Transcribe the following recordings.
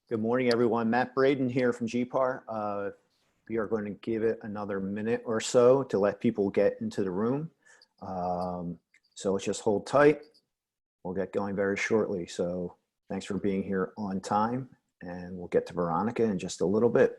Good morning, everyone. Matt Braden here from GPAR. We are going to give it another minute or so to let people get into the room. So let's just hold tight. We'll get going very shortly. So thanks for being here on time, and we'll get to Veronica in just a little bit.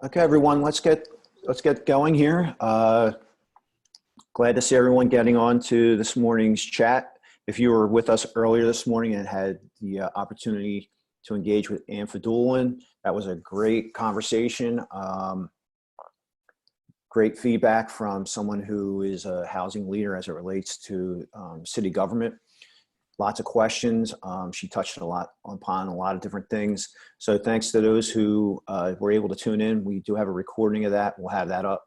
Okay, everyone, let's get going here. Glad to see everyone getting on to this morning's chat. If you were with us earlier this morning and had the opportunity to engage with Ann Fadulin, that was a great conversation. Great feedback from someone who is a housing leader as it relates to city government. Lots of questions. She touched upon a lot of different things. So thanks to those who were able to tune in. We do have a recording of that. We'll have that up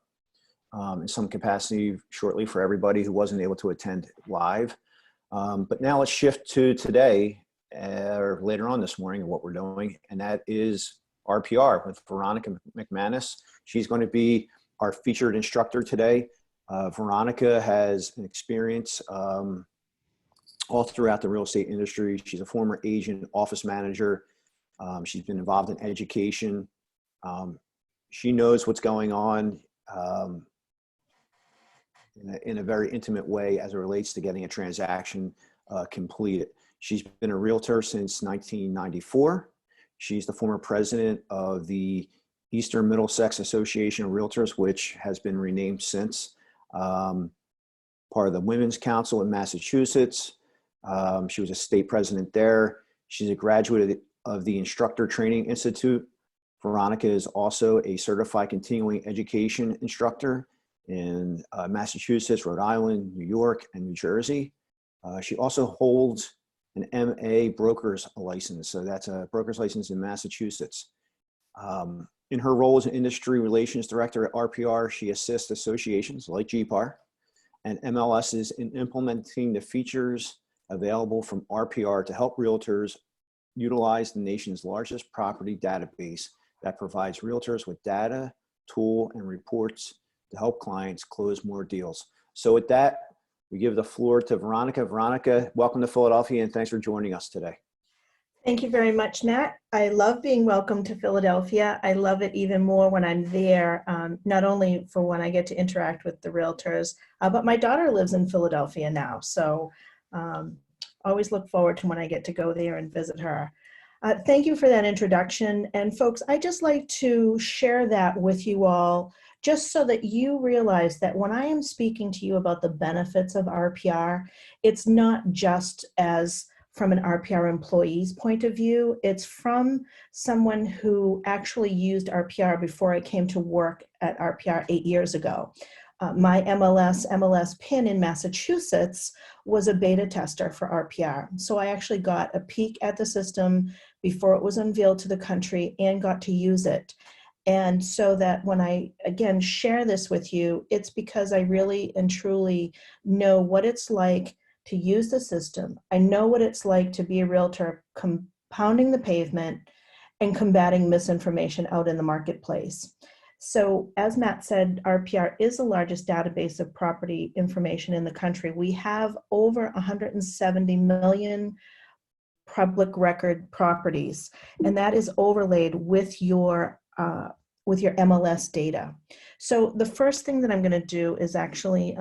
in some capacity shortly for everybody who wasn't able to attend live. But now let's shift to today or later on this morning what we're doing, and that is RPR with Veronica McManus. She's going to be our featured instructor today. Veronica has an experience all throughout the real estate industry. She's a former agent, office manager. She's been involved in education. She knows what's going on in a very intimate way as it relates to getting a transaction completed. She's been a realtor since 1994. She's the former president of the Eastern Middlesex Association of Realtors, which has been renamed since. Part of the Women's Council in Massachusetts. She was a state president there. She's a graduate of the Instructor Training Institute. Veronica is also a certified continuing education instructor in Massachusetts, Rhode Island, New York, and New Jersey. She also holds an MA broker's license. So that's a broker's license in Massachusetts. In her role as an industry relations director at RPR, she assists associations like GPAR and MLSs in implementing the features available from RPR to help realtors utilize the nation's largest property database that provides realtors with data, tool, and reports to help clients close more deals. So with that, we give the floor to Veronica. Veronica, welcome to Philadelphia, and thanks for joining us today. Thank you very much, Nat. I love being welcome to Philadelphia. I love it even more when I'm there, not only for when I get to interact with the realtors, but my daughter lives in Philadelphia now. So always look forward to when I get to go there and visit her. Thank you for that introduction. And folks, I just like to share that with you all, just so that you realize that when I am speaking to you about the benefits of RPR, it's not just as from an RPR employee's point of view, it's from someone who actually used RPR before I came to work at RPR 8 years ago. My MLS PIN in Massachusetts was a beta tester for RPR. So I actually got a peek at the system before it was unveiled to the country and got to use it. And so that when I, again, share this with you, it's because I really and truly know what it's like to use the system. I know what it's like to be a realtor pounding the pavement and combating misinformation out in the marketplace. So as Matt said, RPR is the largest database of property information in the country. We have over 170 million public record properties, and that is overlaid with your MLS data. So the first thing that I'm going to do is actually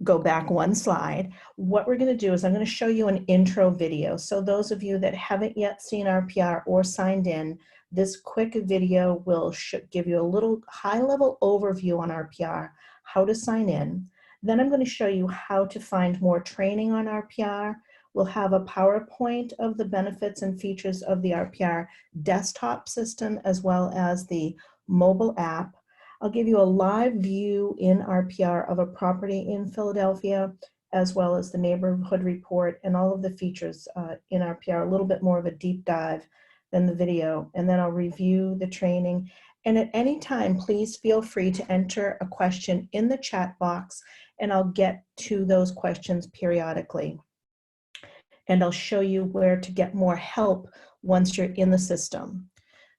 go back one slide. What we're going to do is I'm going to show you an intro video. So those of you that haven't yet seen RPR or signed in, this quick video will give you a little high-level overview on RPR, how to sign in. Then I'm going to show you how to find more training on RPR. We'll have a PowerPoint of the benefits and features of the RPR desktop system as well as the mobile app. I'll give you a live view in RPR of a property in Philadelphia, as well as the neighborhood report and all of the features in RPR, a little bit more of a deep dive than the video. And then I'll review the training. And at any time, please feel free to enter a question in the chat box, and I'll get to those questions periodically. And I'll show you where to get more help once you're in the system.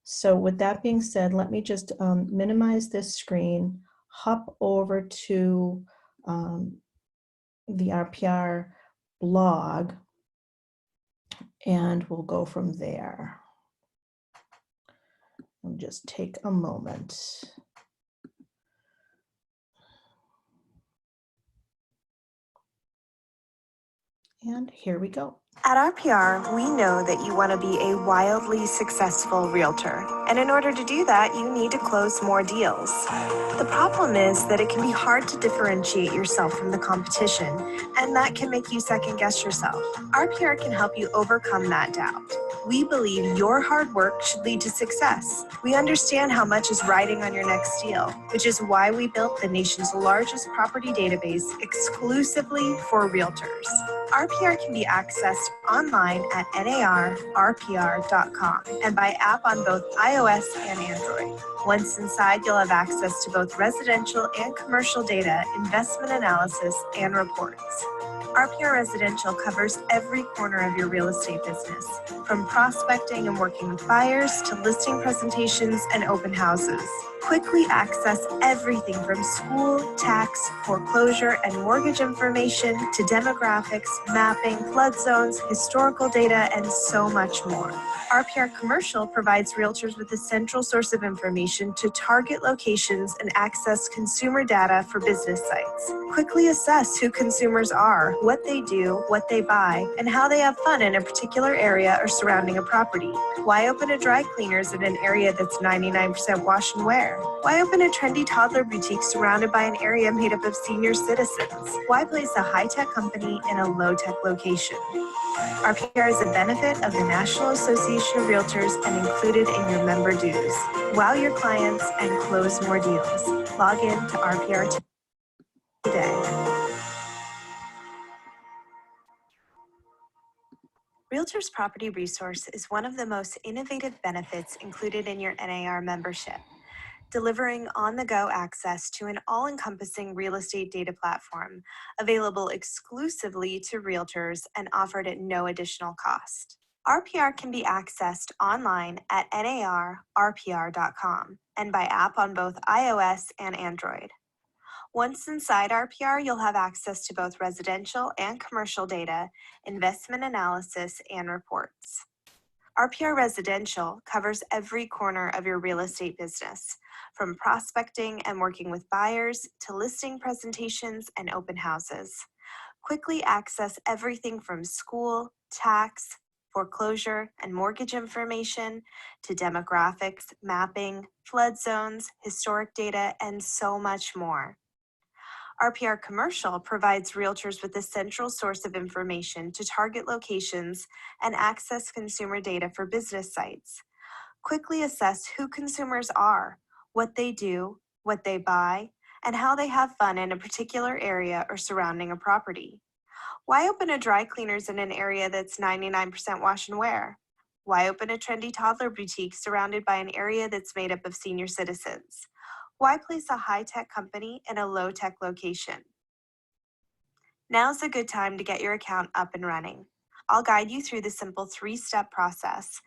So with that being said, let me just minimize this screen, hop over to the RPR blog, and we'll go from there. I'll just take a moment. And here we go. At RPR, we know that you want to be a wildly successful realtor. And in order to do that, you need to close more deals. The problem is that it can be hard to differentiate yourself from the competition, and that can make you second guess yourself. RPR can help you overcome that doubt. We believe your hard work should lead to success. We understand how much is riding on your next deal, which is why we built the nation's largest property database exclusively for realtors. RPR can be accessed online at narrpr.com and by app on both iOS and Android. Once inside, you'll have access to both residential and commercial data, investment analysis, and reports. RPR Residential covers every corner of your real estate business, from prospecting and working with buyers to listing presentations and open houses. Quickly access everything from school, tax, foreclosure, and mortgage information to demographics, mapping, flood zones, historical data, and so much more. RPR Commercial provides realtors with a central source of information to target locations and access consumer data for business sites. Quickly assess who consumers are, what they do, what they buy, and how they have fun in a particular area or surrounding a property. Why open a dry cleaners in an area that's 99% wash and wear? Why open a trendy toddler boutique surrounded by an area made up of senior citizens? Why place a high-tech company in a low-tech location? RPR is a benefit of the National Association of Realtors and included in your member dues. Wow your clients and close more deals. Log in to RPR today. Realtors Property Resource is one of the most innovative benefits included in your NAR membership, delivering on-the-go access to an all-encompassing real estate data platform available exclusively to realtors and offered at no additional cost. RPR can be accessed online at narrpr.com and by app on both iOS and Android. Once inside RPR, you'll have access to both residential and commercial data, investment analysis, and reports. RPR Residential covers every corner of your real estate business, from prospecting and working with buyers to listing presentations and open houses. Quickly access everything from school, tax, foreclosure, and mortgage information to demographics, mapping, flood zones, historic data, and so much more. RPR Commercial provides realtors with a central source of information to target locations and access consumer data for business sites. Quickly assess who consumers are, what they do, what they buy, and how they have fun in a particular area or surrounding a property. Why open a dry cleaners in an area that's 99% wash and wear? Why open a trendy toddler boutique surrounded by an area that's made up of senior citizens? Why place a high-tech company in a low-tech location? Now's a good time to get your account up and running. I'll guide you through the simple 3-step process.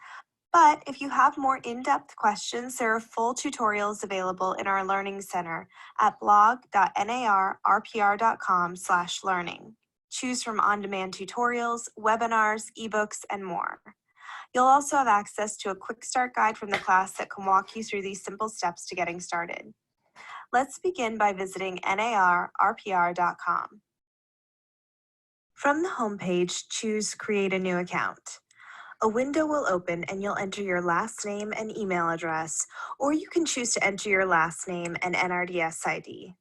But if you have more in-depth questions, there are full tutorials available in our Learning Center at blog.narrpr.com/learning. Choose from on-demand tutorials, webinars, ebooks, and more. You'll also have access to a quick start guide from the class that can walk you through these simple steps to getting started. Let's begin by visiting narrpr.com. From the homepage, choose Create a New Account. A window will open and you'll enter your last name and email address, or you can choose to enter your last name and NRDS ID.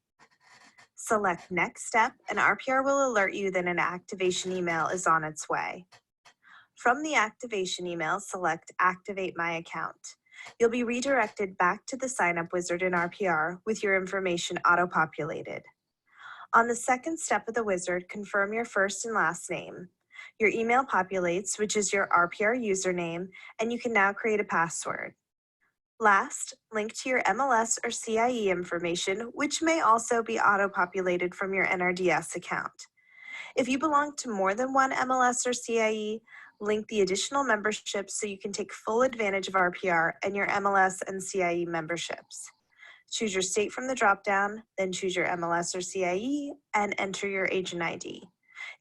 Select Next Step, and RPR will alert you that an activation email is on its way. From the activation email, select Activate My Account. You'll be redirected back to the sign-up wizard in RPR with your information auto-populated. On the second step of the wizard, confirm your first and last name. Your email populates, which is your RPR username, and you can now create a password. Last, link to your MLS or CIE information, which may also be auto-populated from your NRDS account. If you belong to more than one MLS or CIE, link the additional memberships so you can take full advantage of RPR and your MLS and CIE memberships. Choose your state from the dropdown, then choose your MLS or CIE and enter your agent ID.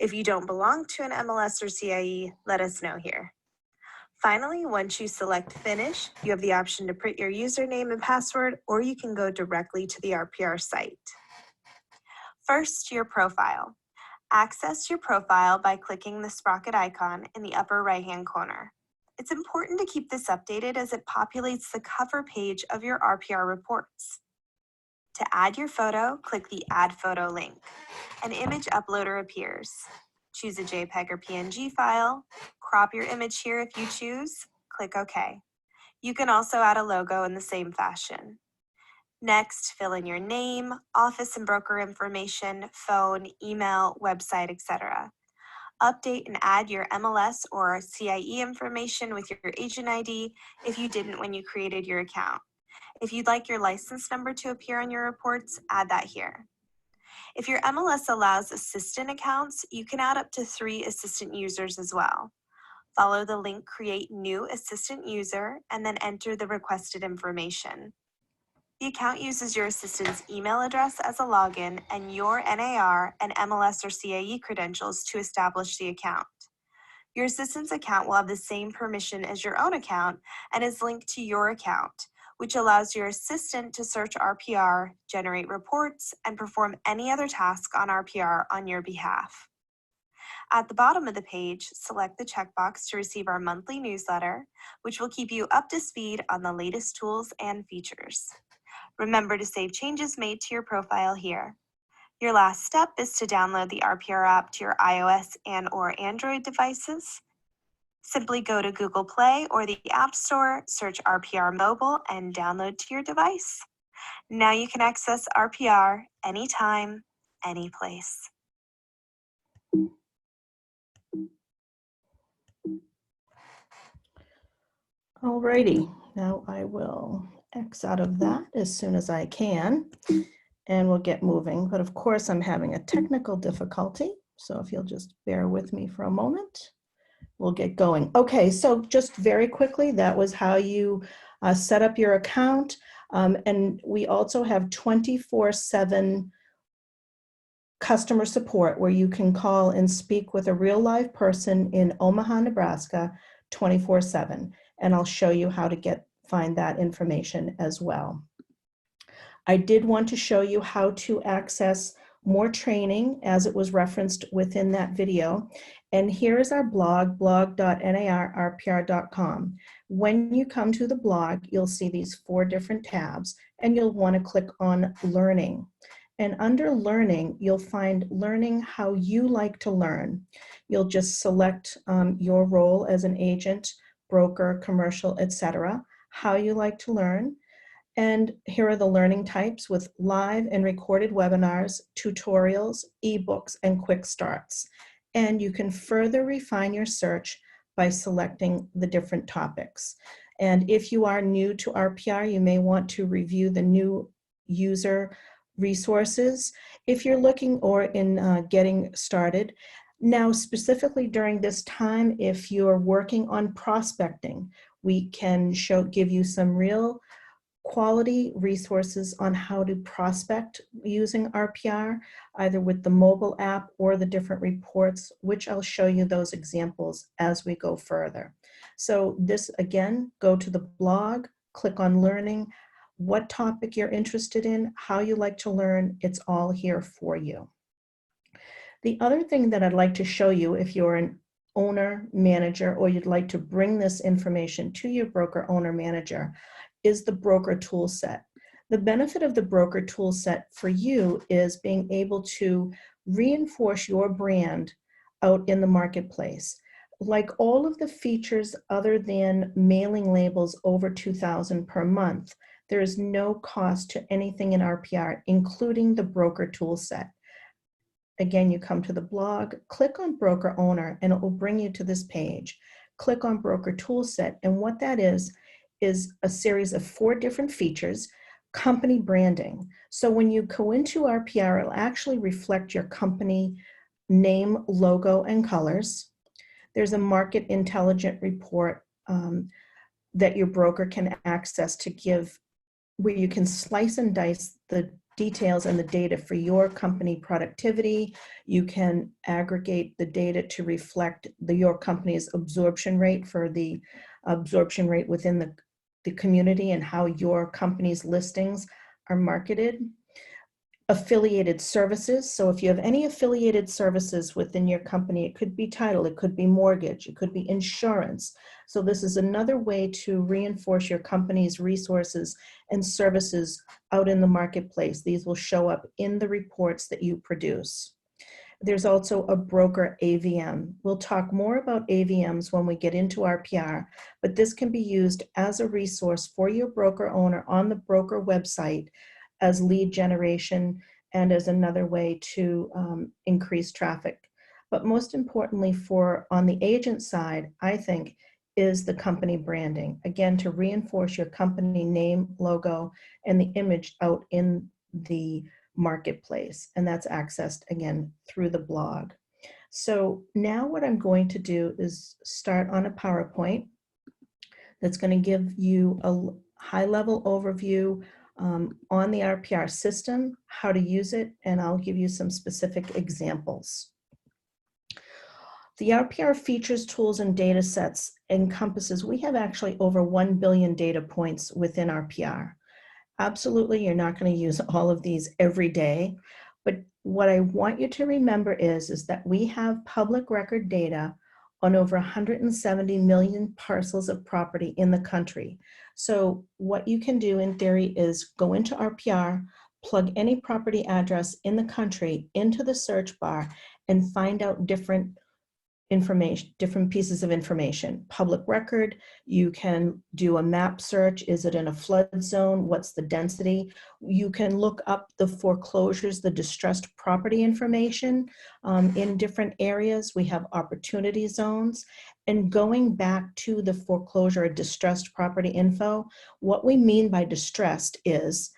If you don't belong to an MLS or CIE, let us know here. Finally, once you select Finish, you have the option to print your username and password, or you can go directly to the RPR site. First, your profile. Access your profile by clicking the sprocket icon in the upper right-hand corner. It's important to keep this updated as it populates the cover page of your RPR reports. To add your photo, click the Add Photo link. An image uploader appears. Choose a JPEG or PNG file. Crop your image here if you choose. Click OK. You can also add a logo in the same fashion. Next, fill in your name, office and broker information, phone, email, website, etc. Update and add your MLS or CIE information with your agent ID if you didn't when you created your account. If you'd like your license number to appear on your reports, add that here. If your MLS allows assistant accounts, you can add up to 3 assistant users as well. Follow the link Create New Assistant User and then enter the requested information. The account uses your assistant's email address as a login and your NAR and MLS or CIE credentials to establish the account. Your assistant's account will have the same permission as your own account and is linked to your account, which allows your assistant to search RPR, generate reports, and perform any other task on RPR on your behalf. At the bottom of the page, select the checkbox to receive our monthly newsletter, which will keep you up to speed on the latest tools and features. Remember to save changes made to your profile here. Your last step is to download the RPR app to your iOS and/or Android devices. Simply go to Google Play or the App Store, search RPR Mobile, and download to your device. Now you can access RPR anytime, any place. Alrighty, now I will X out of that as soon as I can, and we'll get moving. But of course, I'm having a technical difficulty, so if you'll just bear with me for a moment, we'll get going. Okay, so just very quickly, that was how you set up your account. And we also have 24/7 customer support where you can call and speak with a real live person in Omaha, Nebraska, 24/7. And I'll show you how to find that information as well. I did want to show you how to access more training as it was referenced within that video. And here is our blog, blog.narrpr.com. When you come to the blog, you'll see these 4 different tabs, and you'll want to click on Learning. And under Learning, you'll find Learning How You Like to Learn. You'll just select your role as an agent, broker, commercial, etc., how you like to learn. And here are the learning types with live and recorded webinars, tutorials, ebooks, and quick starts. And you can further refine your search by selecting the different topics. And if you are new to RPR, you may want to review the new user resources if you're looking or in getting started. Now, specifically during this time, if you're working on prospecting, we can give you some real quality resources on how to prospect using RPR, either with the mobile app or the different reports, which I'll show you those examples as we go further. So this, again, go to the blog, click on Learning, what topic you're interested in, how you like to learn, it's all here for you. The other thing that I'd like to show you, if you're an owner, manager, or you'd like to bring this information to your broker, owner, manager, is the broker tool set. The benefit of the broker tool set for you is being able to reinforce your brand out in the marketplace. Like all of the features other than mailing labels over 2,000 per month, there is no cost to anything in RPR, including the broker tool set. Again, you come to the blog, click on broker owner, and it will bring you to this page. Click on broker toolset, and what that is a series of 4 different features. Company branding. So when you go into RPR, it'll actually reflect your company name, logo, and colors. There's a market intelligent report that your broker can access to give, where you can slice and dice the details and the data for your company productivity. You can aggregate the data to reflect your company's absorption rate for the absorption rate within the community and how your company's listings are marketed. Affiliated services. So if you have any affiliated services within your company, it could be title, it could be mortgage, it could be insurance. So this is another way to reinforce your company's resources and services out in the marketplace. These will show up in the reports that you produce. There's also a broker AVM. We'll talk more about AVMs when we get into RPR, but this can be used as a resource for your broker owner on the broker website as lead generation and as another way to increase traffic. But most importantly, for on the agent side, I think, is the company branding. Again, to reinforce your company name, logo, and the image out in the marketplace. And that's accessed, again, through the blog. So now what I'm going to do is start on a PowerPoint that's going to give you a high-level overview on the RPR system, how to use it, and I'll give you some specific examples. The RPR features, tools, and data sets encompasses, we have actually over 1 billion data points within RPR. Absolutely, you're not going to use all of these every day, but what I want you to remember is that we have public record data on over 170 million parcels of property in the country. So what you can do in theory is go into RPR, plug any property address in the country into the search bar, and find out different information, different pieces of information. Public record, you can do a map search. Is it in a flood zone? What's the density? You can look up the foreclosures, the distressed property information in different areas. We have opportunity zones. And going back to the foreclosure or distressed property info, what we mean by distressed is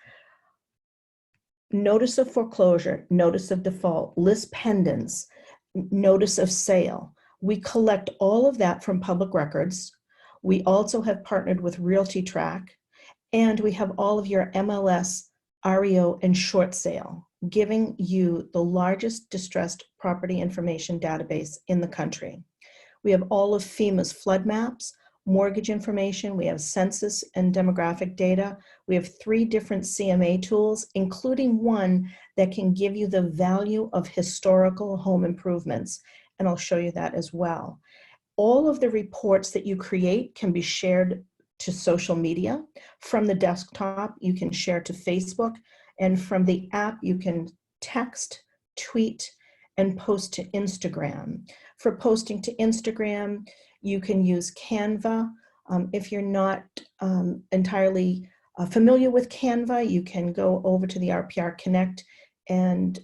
notice of foreclosure, notice of default, list pendants, notice of sale. We collect all of that from public records. We also have partnered with Realty Track, and we have all of your MLS, REO, and short sale, giving you the largest distressed property information database in the country. We have all of FEMA's flood maps, mortgage information, we have census and demographic data. We have 3 different CMA tools, including one that can give you the value of historical home improvements. And I'll show you that as well. All of the reports that you create can be shared to social media. From the desktop, you can share to Facebook, and from the app, you can text, tweet, and post to Instagram. For posting to Instagram, you can use Canva. If you're not entirely familiar with Canva, you can go over to the RPR Connect and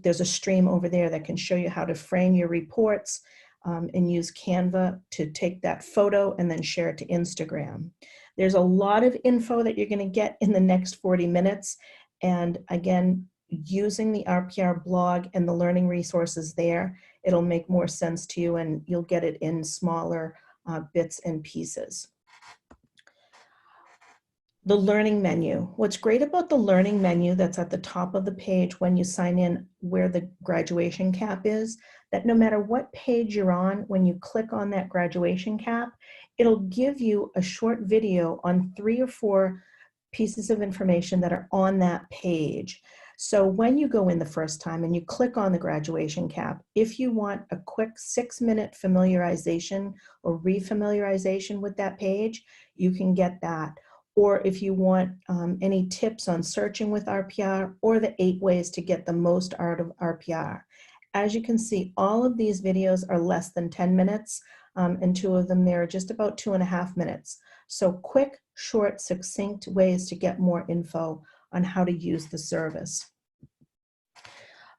there's a stream over there that can show you how to frame your reports and use Canva to take that photo and then share it to Instagram. There's a lot of info that you're going to get in the next 40 minutes. And again, using the RPR blog and the learning resources there, it'll make more sense to you and you'll get it in smaller bits and pieces. The learning menu. What's great about the learning menu that's at the top of the page when you sign in, where the graduation cap is, that no matter what page you're on, when you click on that graduation cap, it'll give you a short video on 3 or 4 pieces of information that are on that page. So when you go in the first time and you click on the graduation cap, if you want a quick 6-minute familiarization or refamiliarization with that page, you can get that. or if you want any tips on searching with RPR, or the 8 ways to get the most out of RPR. As you can see, all of these videos are less than 10 minutes, and 2 of them there are just about 2.5 minutes. So quick, short, succinct ways to get more info on how to use the service.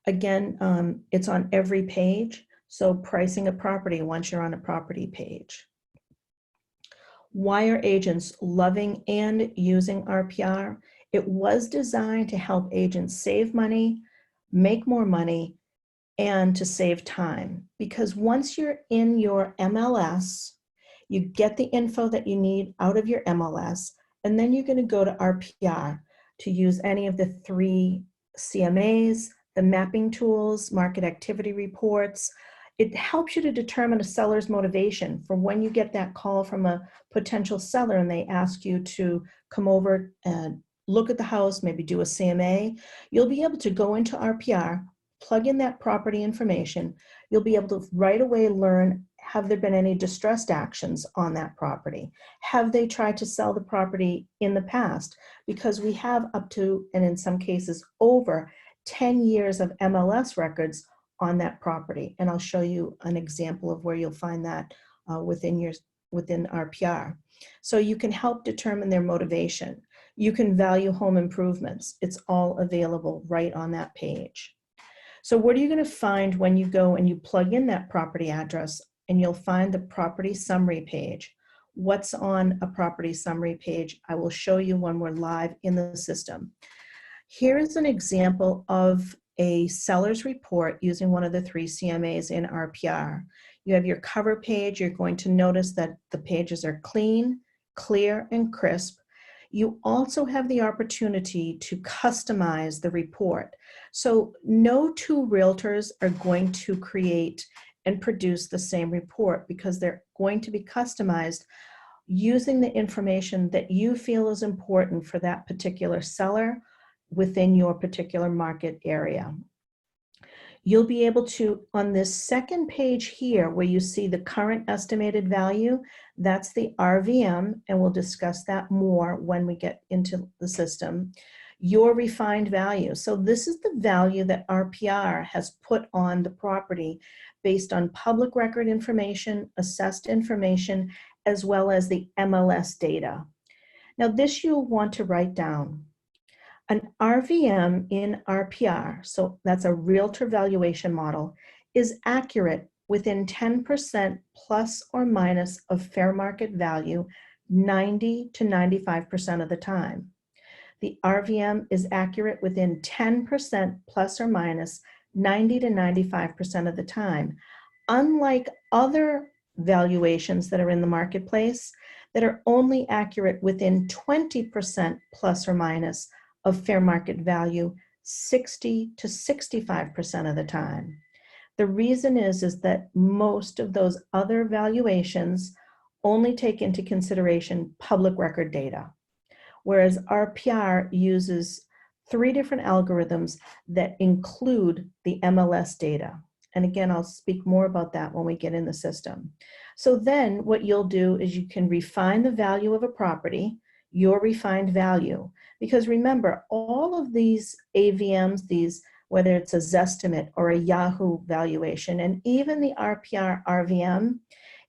Again, it's on every page. So pricing a property once you're on a property page. Why are agents loving and using RPR? It was designed to help agents save money, make more money, and to save time. Because once you're in your MLS, you get the info that you need out of your MLS, and then you're going to go to RPR to use any of the 3 CMAs, the mapping tools, market activity reports. It helps you to determine a seller's motivation for when you get that call from a potential seller and they ask you to come over and look at the house, maybe do a CMA. You'll be able to go into RPR, plug in that property information. You'll be able to right away learn, have there been any distressed actions on that property? Have they tried to sell the property in the past? Because we have up to, and in some cases over, 10 years of MLS records on that property. And I'll show you an example of where you'll find that within RPR. So you can help determine their motivation. You can value home improvements. It's all available right on that page. So what are you going to find when you go and you plug in that property address, and you'll find the property summary page? What's on a property summary page? I will show you when we're live in the system. Here is an example of a seller's report using one of the 3 CMAs in RPR. You have your cover page. You're going to notice that the pages are clean, clear, and crisp. You also have the opportunity to customize the report. So no 2 realtors are going to create and produce the same report, because they're going to be customized using the information that you feel is important for that particular seller within your particular market area. You'll be able to, on this second page here, where you see the current estimated value, that's the RVM, and we'll discuss that more when we get into the system. Your refined value. So this is the value that RPR has put on the property based on public record information, assessed information, as well as the MLS data. Now this you'll want to write down. An RVM in RPR, so that's a realtor valuation model, is accurate within 10% plus or minus of fair market value 90 to 95% of the time. The RVM is accurate within 10% plus or minus 90 to 95% of the time. Unlike other valuations that are in the marketplace that are only accurate within 20% plus or minus of fair market value 60 to 65% of the time. The reason is that most of those other valuations only take into consideration public record data, whereas RPR uses 3 different algorithms that include the MLS data. And again, I'll speak more about that when we get in the system. So then what you'll do is you can refine the value of a property, your refined value. Because remember, all of these AVMs, whether it's a Zestimate or a Yahoo valuation, and even the RPR RVM,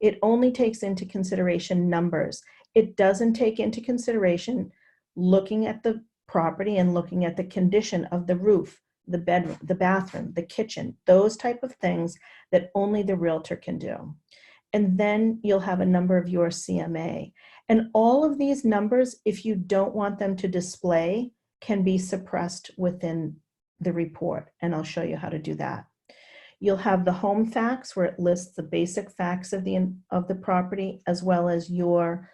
it only takes into consideration numbers. It doesn't take into consideration looking at the property and looking at the condition of the roof, the bedroom, the bathroom, the kitchen, those type of things that only the realtor can do. And then you'll have a number of your CMA. And all of these numbers, if you don't want them to display, can be suppressed within the report. And I'll show you how to do that. You'll have the home facts, where it lists the basic facts of the property, as well as your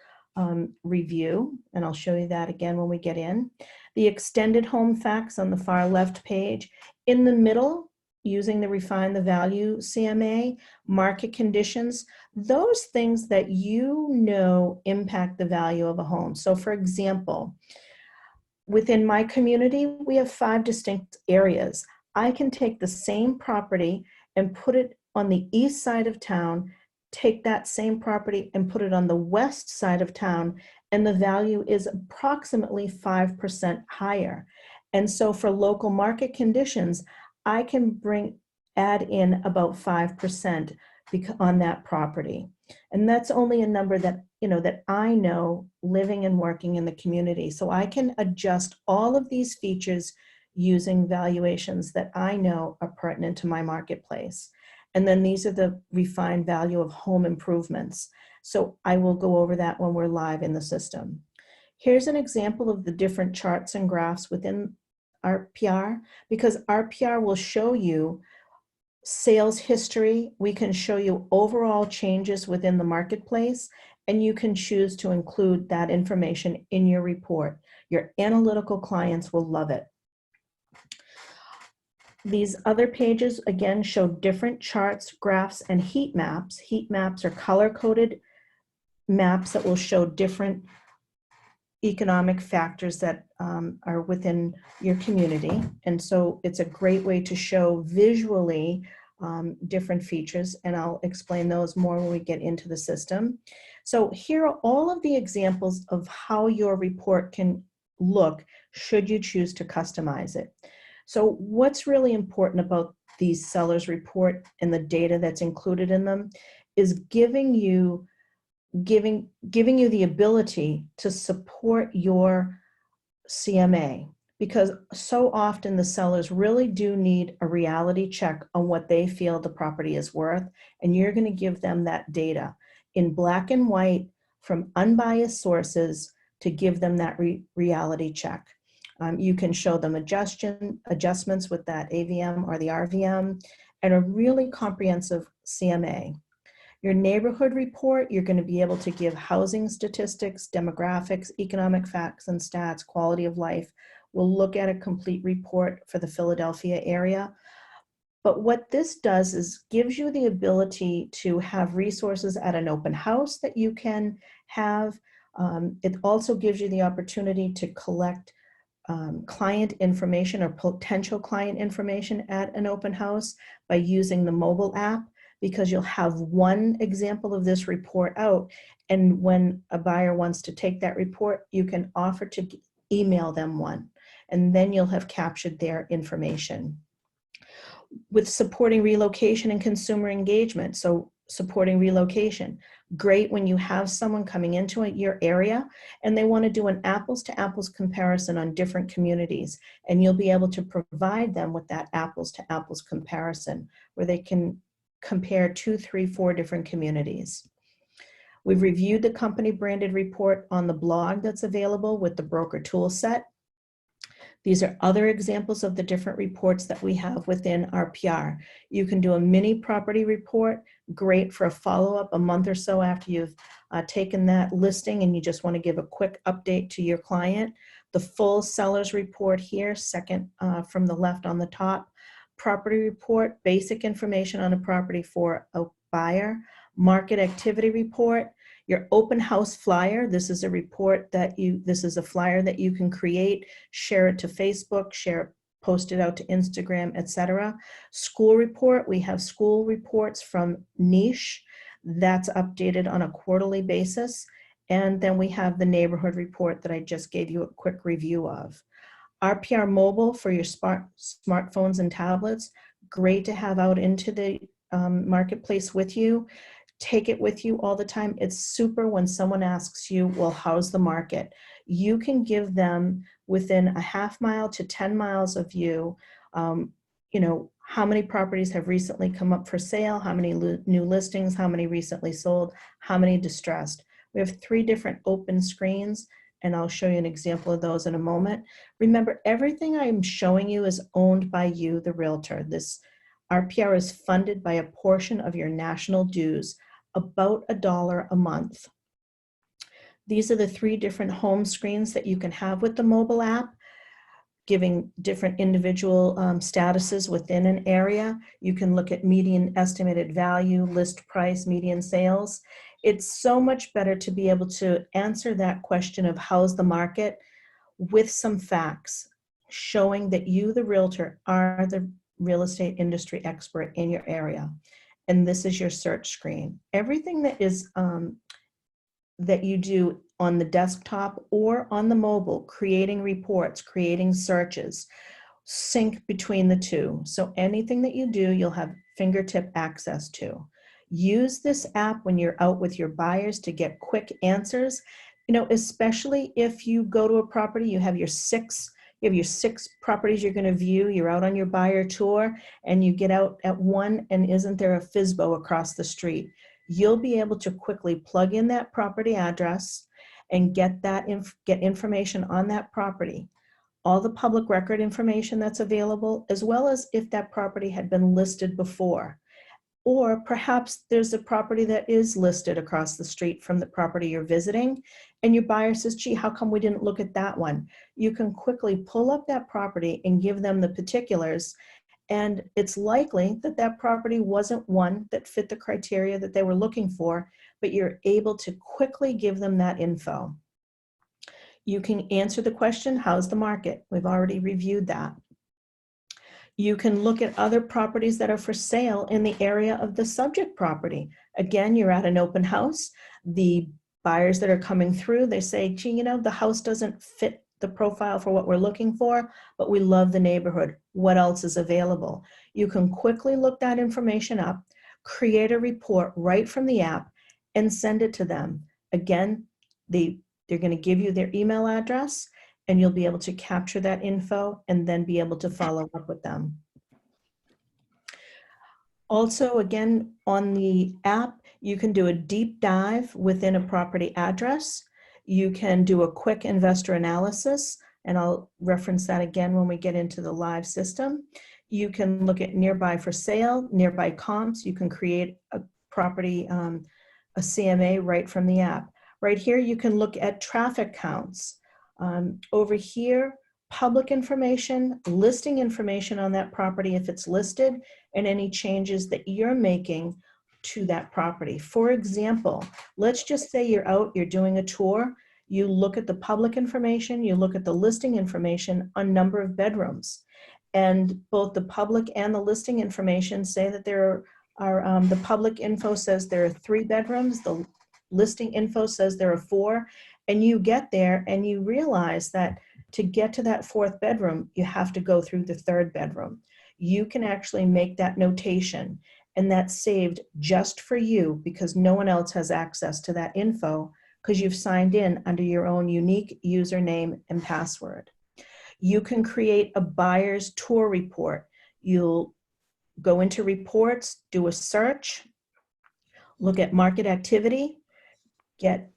review. And I'll show you that again when we get in. The extended home facts on the far left page. In the middle, using the refine the value CMA, market conditions, those things that you know impact the value of a home. So for example, within my community, we have 5 distinct areas. I can take the same property and put it on the east side of town, take that same property and put it on the west side of town, and the value is approximately 5% higher. And so for local market conditions, I can add in about 5% on that property. And that's only a number that, that I know living and working in the community. So I can adjust all of these features using valuations that I know are pertinent to my marketplace. And then these are the refined value of home improvements. So I will go over that when we're live in the system. Here's an example of the different charts and graphs within RPR, because RPR will show you sales history. We can show you overall changes within the marketplace, and you can choose to include that information in your report. Your analytical clients will love it. These other pages, again, show different charts, graphs, and heat maps. Heat maps are color-coded maps that will show different economic factors that are within your community. And so it's a great way to show visually different features, and I'll explain those more when we get into the system. So here are all of the examples of how your report can look should you choose to customize it. So what's really important about these sellers report and the data that's included in them is giving you the ability to support your CMA, because so often the sellers really do need a reality check on what they feel the property is worth, and you're going to give them that data in black and white from unbiased sources to give them that reality check. You can show them adjustments with that AVM or the RVM, and a really comprehensive CMA. Your neighborhood report, you're going to be able to give housing statistics, demographics, economic facts and stats, quality of life. We'll look at a complete report for the Philadelphia area. But what this does is gives you the ability to have resources at an open house that you can have. It also gives you the opportunity to collect client information or potential client information at an open house by using the mobile app, because you'll have one example of this report out, and when a buyer wants to take that report, you can offer to email them one, and then you'll have captured their information. With supporting relocation and consumer engagement, so supporting relocation, great when you have someone coming into your area and they want to do an apples to apples comparison on different communities, and you'll be able to provide them with that apples to apples comparison where they can compare 2, 3, 4 different communities. We've reviewed the company branded report on the blog that's available with the broker tool set. These are other examples of the different reports that we have within RPR. You can do a mini property report, great for a follow-up a month or so after you've taken that listing and you just want to give a quick update to your client. The full seller's report here, second from the left on the top. Property report, basic information on a property for a buyer. Market activity report. Your open house flyer, this is a report that this is a flyer that you can create, share it to Facebook, post it out to Instagram, etc. School report, we have school reports from Niche, that's updated on a quarterly basis. And then we have the neighborhood report that I just gave you a quick review of. RPR mobile for your smartphones and tablets, great to have out into the marketplace with you. Take it with you all the time. It's super when someone asks you, well, how's the market? You can give them within a half mile to 10 miles of you, how many properties have recently come up for sale, how many new listings, how many recently sold, how many distressed. We have 3 different open screens, and I'll show you an example of those in a moment. Remember, everything I'm showing you is owned by you, the realtor. This RPR is funded by a portion of your national dues, about $1 a month. These are the 3 different home screens that you can have with the mobile app, giving different individual statuses within an area. You can look at median estimated value, list price, median sales. It's so much better to be able to answer that question of how's the market with some facts, showing that you, the realtor, are the real estate industry expert in your area. And this is your search screen. Everything that is that you do on the desktop or on the mobile, creating reports, creating searches, sync between the two. So anything that you do, you'll have fingertip access to. Use this app when you're out with your buyers to get quick answers. You know, especially if you go to a property, you have your six properties you're going to view, you're out on your buyer tour, and you get out at one, and isn't there a FSBO across the street? You'll be able to quickly plug in that property address and get information on that property, all the public record information that's available, as well as if that property had been listed before. Or perhaps there's a property that is listed across the street from the property you're visiting, and your buyer says, gee, how come we didn't look at that one? You can quickly pull up that property and give them the particulars, and it's likely that that property wasn't one that fit the criteria that they were looking for, but you're able to quickly give them that info. You can answer the question, how's the market? We've already reviewed that. You can look at other properties that are for sale in the area of the subject property. Again, you're at an open house. The buyers that are coming through, they say, gee, you know, the house doesn't fit the profile for what we're looking for, but we love the neighborhood. What else is available? You can quickly look that information up, create a report right from the app, and send it to them. Again, they're going to give you their email address, and you'll be able to capture that info and then be able to follow up with them. Also, again, on the app, you can do a deep dive within a property address. You can do a quick investor analysis, and I'll reference that again when we get into the live system. You can look at nearby for sale, nearby comps. You can create a property, a CMA right from the app. Right here, you can look at traffic counts. Over here, public information, listing information on that property if it's listed, and any changes that you're making to that property. For example, let's just say you're out, you're doing a tour, you look at the public information, you look at the listing information on number of bedrooms, and both the public and the listing information say that there are, the public info says there are 3 bedrooms, the listing info says there are 4, and you get there and you realize that to get to that 4th bedroom, you have to go through the 3rd bedroom. You can actually make that notation, and that's saved just for you because no one else has access to that info because you've signed in under your own unique username and password. You can create a buyer's tour report. You'll go into reports, do a search, look at market activity, get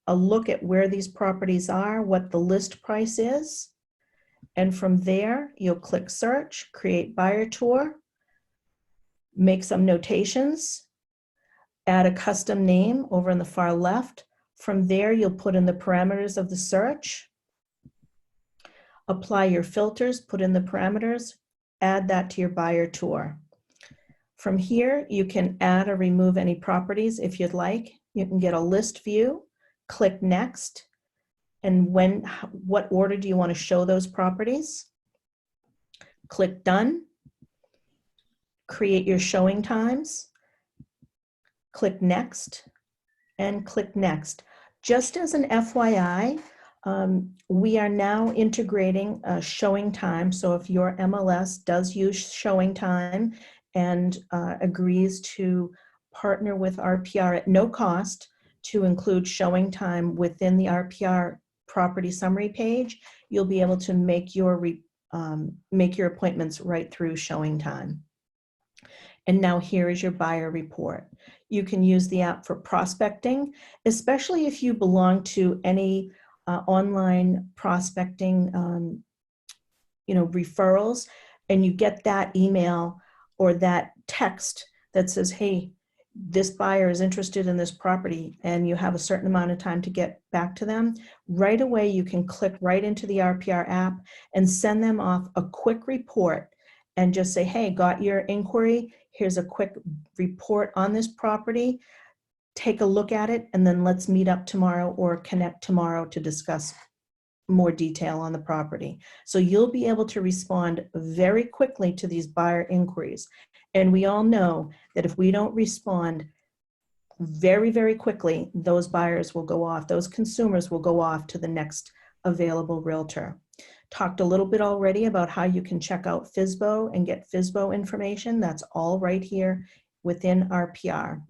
a look at where these properties are, what the list price is. And from there, you'll click search, create buyer tour, make some notations, add a custom name over on the far left. From there, you'll put in the parameters of the search, apply your filters, put in the parameters, add that to your buyer tour. From here, you can add or remove any properties if you'd like. You can get a list view, click next, and what order do you want to show those properties? Click done, create your showing times, click next, and click next. Just as an FYI, we are now integrating a showing time. So if your MLS does use showing time and agrees to partner with RPR at no cost to include showing time within the RPR property summary page, you'll be able to make your appointments right through showing time. And now here is your buyer report. You can use the app for prospecting, especially if you belong to any online prospecting referrals, and you get that email or that text that says, hey, this buyer is interested in this property, and you have a certain amount of time to get back to them. Right away, you can click right into the RPR app and send them off a quick report and just say, hey, got your inquiry. Here's a quick report on this property. Take a look at it, and then let's meet up tomorrow or connect tomorrow to discuss more detail on the property. So you'll be able to respond very quickly to these buyer inquiries. And we all know that if we don't respond very, very quickly, those buyers will go off, those consumers will go off to the next available realtor. Talked a little bit already about how you can check out FSBO and get FSBO information. That's all right here within RPR.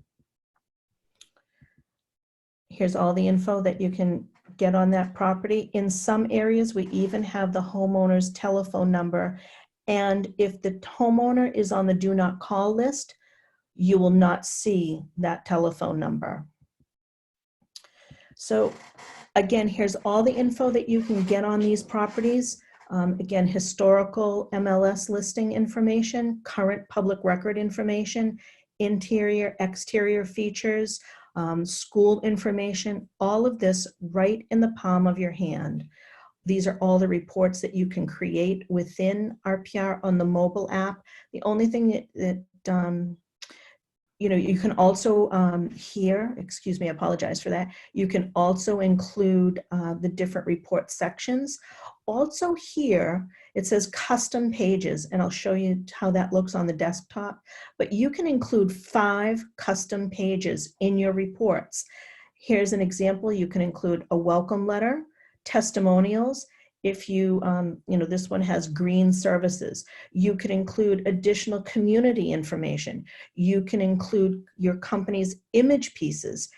Here's all the info that you can get on that property. In some areas, we even have the homeowner's telephone number. And if the homeowner is on the do not call list, you will not see that telephone number. So again, here's all the info that you can get on these properties. Again, historical MLS listing information, current public record information, interior, exterior features, school information, all of this right in the palm of your hand. These are all the reports that you can create within RPR on the mobile app. The only thing that you can also excuse me, I apologize for that. You can also include the different report sections. Also here, it says custom pages, and I'll show you how that looks on the desktop, but you can include 5 custom pages in your reports. Here's an example. You can include a welcome letter, testimonials. If you, this one has green services. You can include additional community information. You can include your company's image pieces.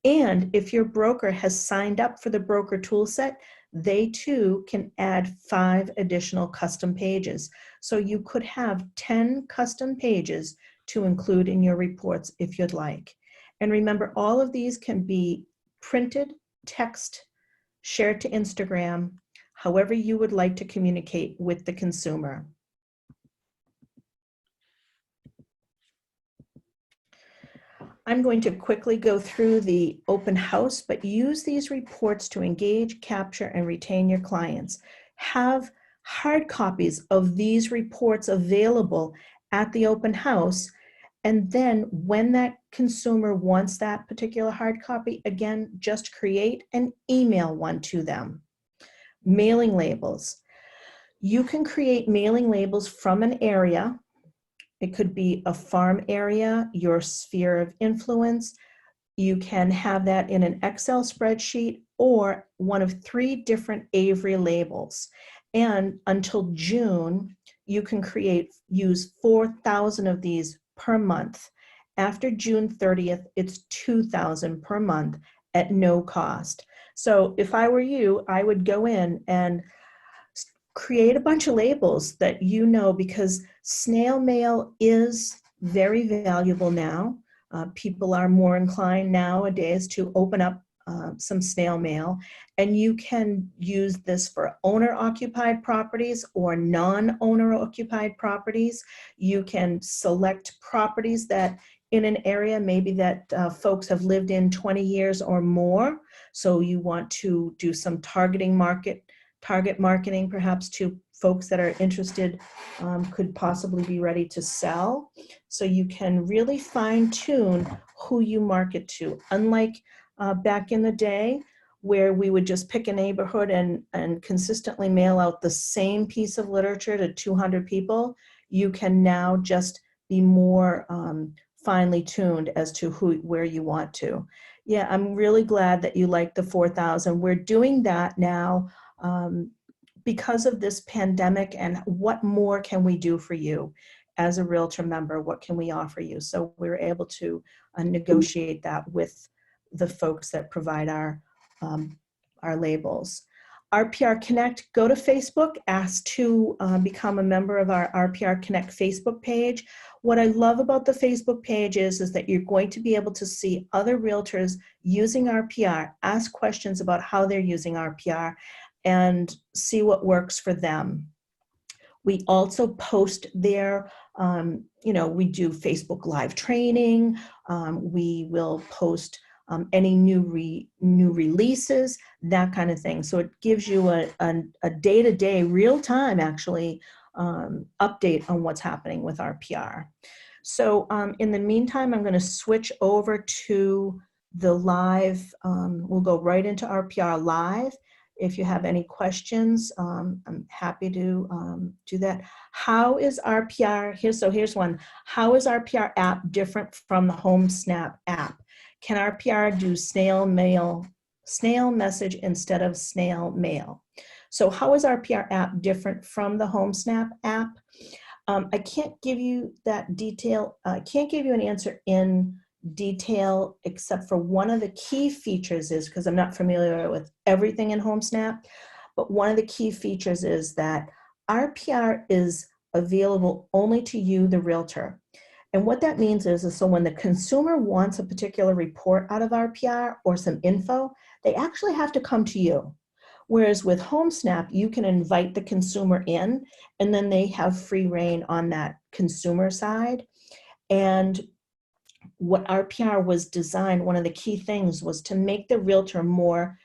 And if your broker has signed up for the broker toolset, they too can add 5 additional custom pages. So you could have 10 custom pages to include in your reports if you'd like. And remember, all of these can be printed, text, shared to Instagram, however you would like to communicate with the consumer. I'm going to quickly go through the open house, but use these reports to engage, capture, and retain your clients. Have hard copies of these reports available at the open house, and then when that consumer wants that particular hard copy, again, just create and email one to them. Mailing labels. You can create mailing labels from an area. It could be a farm area, your sphere of influence. You can have that in an Excel spreadsheet or one of 3 different Avery labels. And until June, you can use 4,000 of these per month. After June 30th, it's 2,000 per month at no cost. So if I were you, I would go in and create a bunch of labels that because snail mail is very valuable now. People are more inclined nowadays to open up some snail mail, and you can use this for owner-occupied properties or non-owner-occupied properties. You can select properties that in an area maybe that folks have lived in 20 years or more. So you want to do some target marketing perhaps to folks that are interested, could possibly be ready to sell. So you can really fine tune who you market to. Unlike back in the day where we would just pick a neighborhood and consistently mail out the same piece of literature to 200 people, you can now just be more finely tuned as to where you want to. Yeah, I'm really glad that you like the 4,000. We're doing that now because of this pandemic, and what more can we do for you as a Realtor member? What can we offer you? So we're able to negotiate that with the folks that provide our labels. RPR Connect, go to Facebook, ask to become a member of our RPR Connect Facebook page. What I love about the Facebook page is that you're going to be able to see other realtors using RPR, ask questions about how they're using RPR, and see what works for them. We also post there, we do Facebook Live training. We will post any new releases, that kind of thing. So it gives you a day-to-day, real-time, actually, update on what's happening with RPR. So in the meantime, I'm going to switch over to the live. We'll go right into RPR Live. If you have any questions, I'm happy to do that. How is RPR, here's one. How is RPR app different from the HomeSnap app? Can RPR do snail message instead of snail mail? So how is RPR app different from the HomeSnap app? I can't give you that detail. I can't give you an answer in detail, except for one of the key features is, because I'm not familiar with everything in HomeSnap, but one of the key features is that RPR is available only to you, the realtor. And what that means is so when the consumer wants a particular report out of RPR or some info, they actually have to come to you. Whereas with HomeSnap, you can invite the consumer in, and then they have free reign on that consumer side. And what RPR was designed, one of the key things was to make the realtor more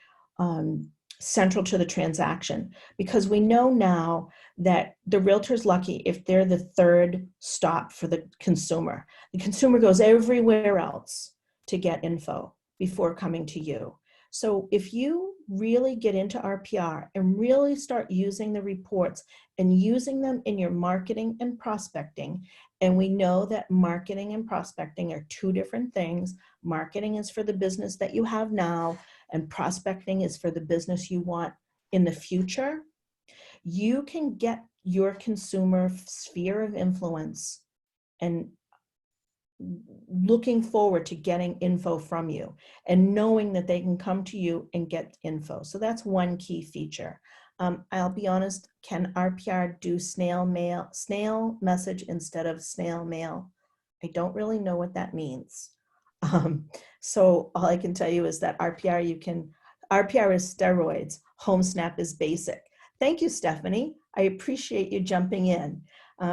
central to the transaction, because we know now that the realtor's lucky if they're the third stop for the consumer. The consumer goes everywhere else to get info before coming to you. So if you really get into RPR and really start using the reports and using them in your marketing and prospecting, and we know that marketing and prospecting are two different things. Marketing is for the business that you have now, and prospecting is for the business you want in the future. You can get your consumer sphere of influence and looking forward to getting info from you and knowing that they can come to you and get info. So that's one key feature. I'll be honest, can RPR do snail message instead of snail mail? I don't really know what that means. So all I can tell you is that RPR is steroids, HomeSnap is basic. Thank you, Stephanie. I appreciate you jumping in.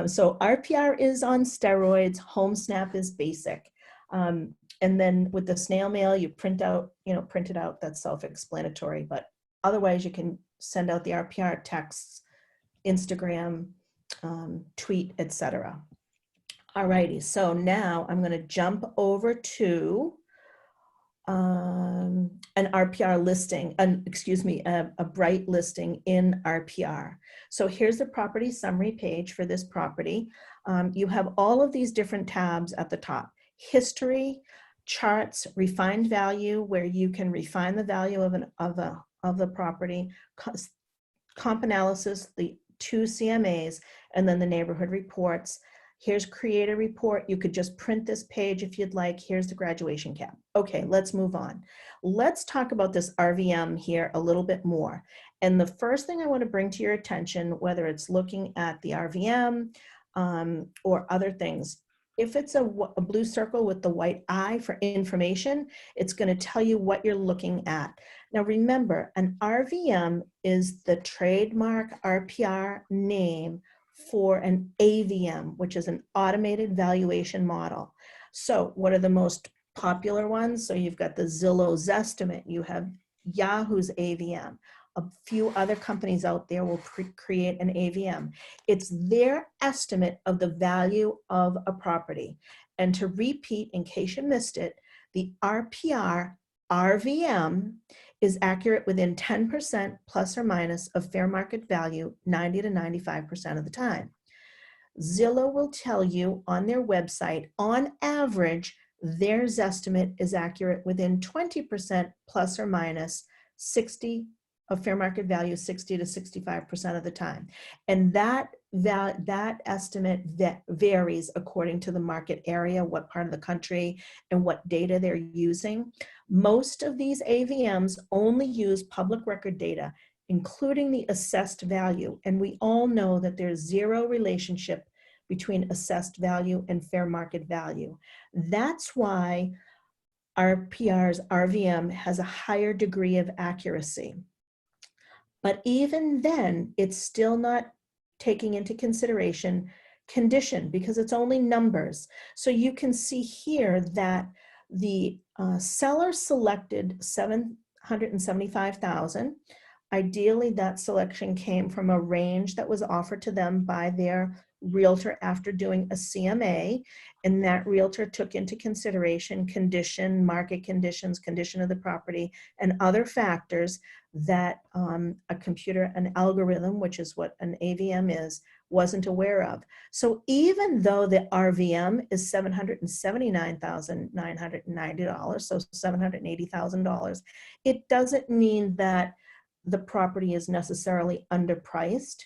So RPR is on steroids, HomeSnap is basic. And then with the snail mail, you print it out, that's self-explanatory, but otherwise you can send out the RPR texts, Instagram, tweet, etc. Alrighty, so now I'm gonna jump over to an RPR listing, a bright listing in RPR. So here's the property summary page for this property. You have all of these different tabs at the top. History, charts, refined value, where you can refine the value of the property, comp analysis, the 2 CMAs, and then the neighborhood reports. Here's create a report. You could just print this page if you'd like. Here's the graduation cap. Okay, let's move on. Let's talk about this RVM here a little bit more. And the first thing I want to bring to your attention, whether it's looking at the RVM or other things, if it's a blue circle with the white eye for information, it's going to tell you what you're looking at. Now remember, an RVM is the trademark RPR name for an AVM, which is an automated valuation model. So what are the most popular ones? So you've got the Zillow's estimate, you have Yahoo's AVM, a few other companies out there will create an AVM. It's their estimate of the value of a property. And to repeat, in case you missed it, the RPR RVM is accurate within 10% plus or minus of fair market value 90 to 95% of the time. Zillow will tell you on their website, on average, their estimate is accurate within 20% plus or minus 60 of fair market value 60 to 65% of the time. And that estimate varies according to the market area, what part of the country, and what data they're using. Most of these AVMs only use public record data, including the assessed value. And we all know that there's zero relationship between assessed value and fair market value. That's why RPR's RVM has a higher degree of accuracy. But even then, it's still not taking into consideration condition because it's only numbers. So you can see here that the seller selected $775,000. Ideally, that selection came from a range that was offered to them by their realtor after doing a CMA, and that realtor took into consideration condition, market conditions, condition of the property, and other factors that a computer, an algorithm, which is what an AVM is, wasn't aware of. So even though the RVM is $779,990, so $780,000, it doesn't mean that the property is necessarily underpriced.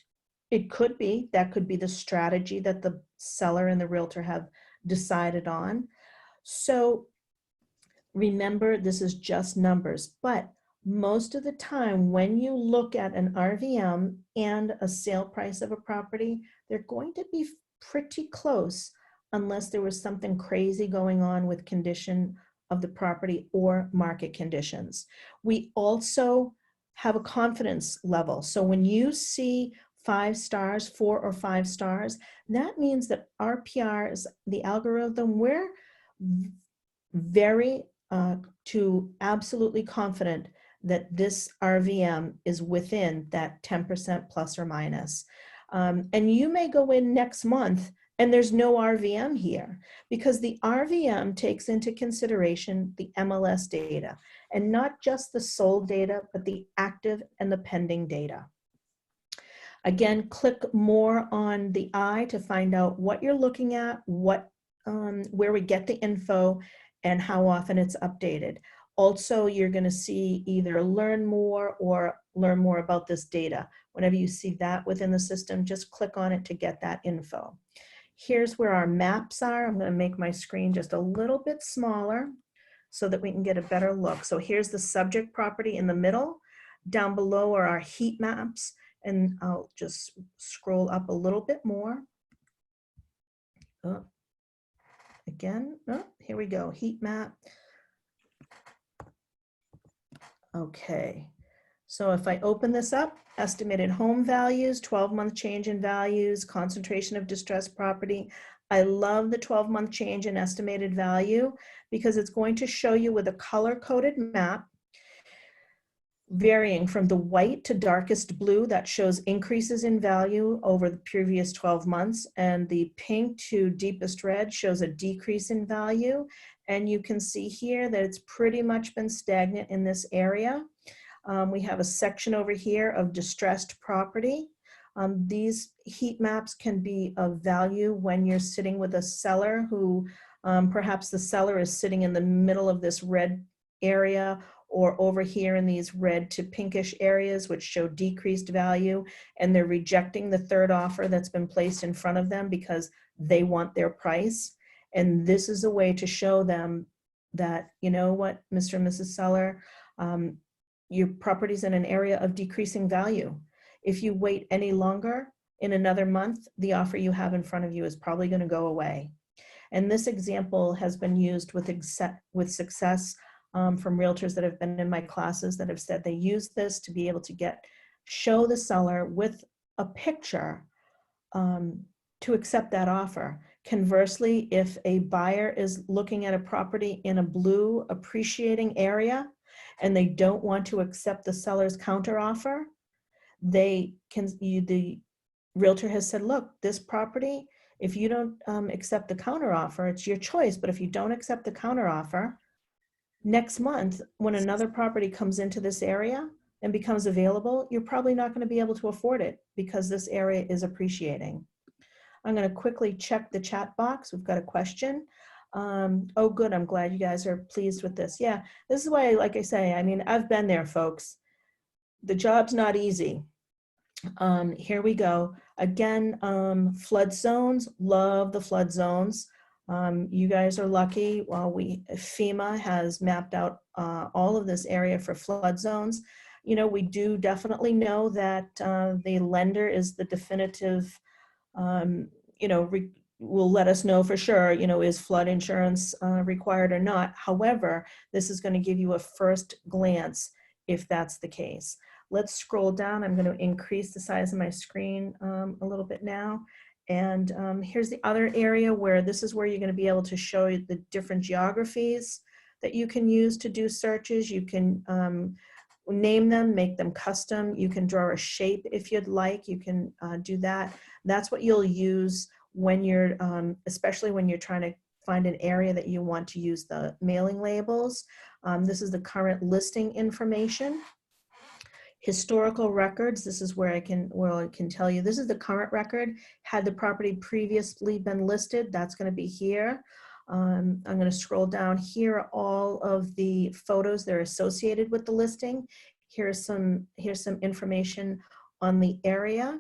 It could be, that could be the strategy that the seller and the realtor have decided on. So remember, this is just numbers, but most of the time when you look at an RVM and a sale price of a property, they're going to be pretty close unless there was something crazy going on with condition of the property or market conditions. We also have a confidence level. So when you see 5 stars, 4 or 5 stars, that means that RPR is the algorithm. We're very to absolutely confident that this RVM is within that 10% plus or minus. And you may go in next month and there's no RVM here, because the RVM takes into consideration the MLS data, and not just the sold data, but the active and the pending data. Again, click more on the I to find out what you're looking at, what, where we get the info, and how often it's updated. Also, you're going to see either learn more or learn more about this data. Whenever you see that within the system, just click on it to get that info. Here's where our maps are. I'm going to make my screen just a little bit smaller so that we can get a better look. So here's the subject property in the middle. Down below are our heat maps, and I'll just scroll up a little bit more. Oh, again, oh, here we go, heat map. Okay, so if I open this up, estimated home values, 12-month change in values, concentration of distressed property. I love the 12-month change in estimated value because it's going to show you with a color-coded map, varying from the white to darkest blue, that shows increases in value over the previous 12 months, and the pink to deepest red shows a decrease in value. And you can see here that it's pretty much been stagnant in this area. We have a section over here of distressed property. These heat maps can be of value when you're sitting with a seller who perhaps the seller is sitting in the middle of this red area, or over here in these red to pinkish areas, which show decreased value, and they're rejecting the third offer that's been placed in front of them because they want their price. And this is a way to show them that, you know what, Mr. and Mrs. Seller, your property's in an area of decreasing value. If you wait any longer, in another month, the offer you have in front of you is probably going to go away. And this example has been used with success from realtors that have been in my classes that have said they use this to be able to show the seller with a picture to accept that offer. Conversely, if a buyer is looking at a property in a blue appreciating area and they don't want to accept the seller's counter offer, the realtor has said, look, this property, if you don't accept the counter offer, it's your choice, but if you don't accept the counter offer, next month, when another property comes into this area and becomes available, you're probably not going to be able to afford it because this area is appreciating. I'm going to quickly check the chat box. We've got a question. Oh, good. I'm glad you guys are pleased with this. Yeah, this is why, like I say, I mean, I've been there, folks. The job's not easy. Here we go. Again, flood zones, love the flood zones. You guys are lucky. While FEMA has mapped out all of this area for flood zones, you know, we do definitely know that the lender is the definitive, you know, will let us know for sure, you know, is flood insurance required or not. However, this is going to give you a first glance if that's the case. Let's scroll down. I'm going to increase the size of my screen a little bit now. And here's the other area where this is where you're going to be able to show you the different geographies that you can use to do searches. You can name them, make them custom. You can draw a shape if you'd like. You can do that. That's what you'll use when you're, especially when you're trying to find an area that you want to use the mailing labels. This is the current listing information. Historical records, this is where I can tell you, this is the current record. Had the property previously been listed, that's going to be here. I'm going to scroll down. Here are all of the photos that are associated with the listing. Here's some information on the area,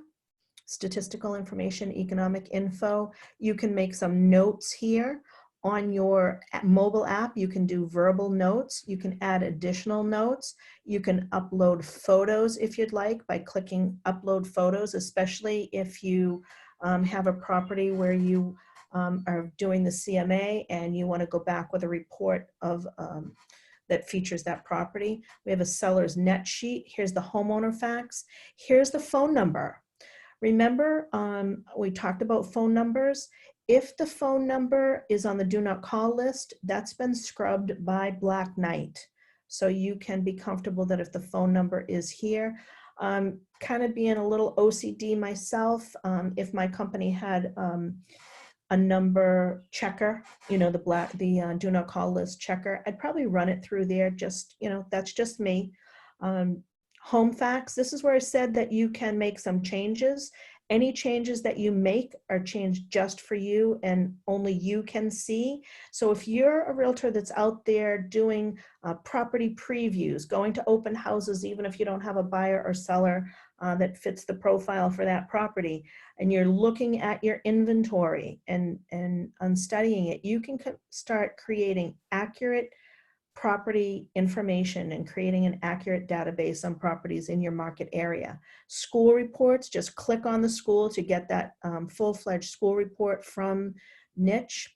statistical information, economic info. You can make some notes here. On your mobile app, you can do verbal notes. You can add additional notes. You can upload photos if you'd like by clicking upload photos, especially if you have a property where you are doing the CMA and you want to go back with a report of that features that property. We have a seller's net sheet. Here's the homeowner facts. Here's the phone number. Remember, we talked about phone numbers. If the phone number is on the do not call list, that's been scrubbed by Black Knight. So you can be comfortable that if the phone number is here, kind of being a little OCD myself, if my company had a number checker, you know, the do not call list checker, I'd probably run it through there. Just, you know, that's just me. Home facts, this is where I said that you can make some changes. Any changes that you make are changed just for you and only you can see. So if you're a realtor that's out there doing property previews, going to open houses, even if you don't have a buyer or seller that fits the profile for that property, and you're looking at your inventory and studying it, you can start creating accurate property information and creating an accurate database on properties in your market area. School reports, just click on the school to get that full-fledged school report from niche.